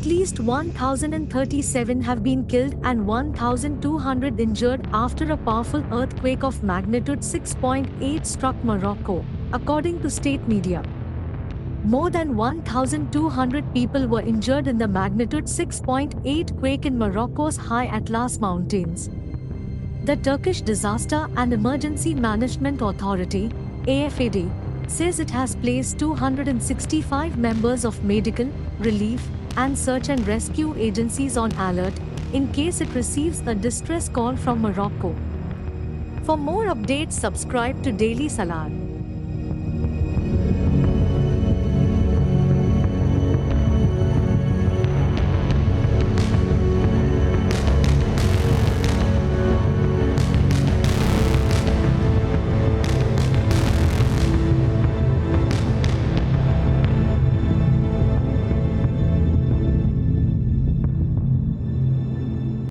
At least 1,037 have been killed and 1,200 injured after a powerful earthquake of magnitude 6.8 struck Morocco, according to state media. More than 1,200 people were injured in the magnitude 6.8 quake in Morocco's high Atlas Mountains. The Turkish Disaster and Emergency Management Authority, AFAD, says it has placed 265 members of medical, relief, and search and rescue agencies on alert in case it receives a distress call from Morocco. For more updates, subscribe to Daily Salar.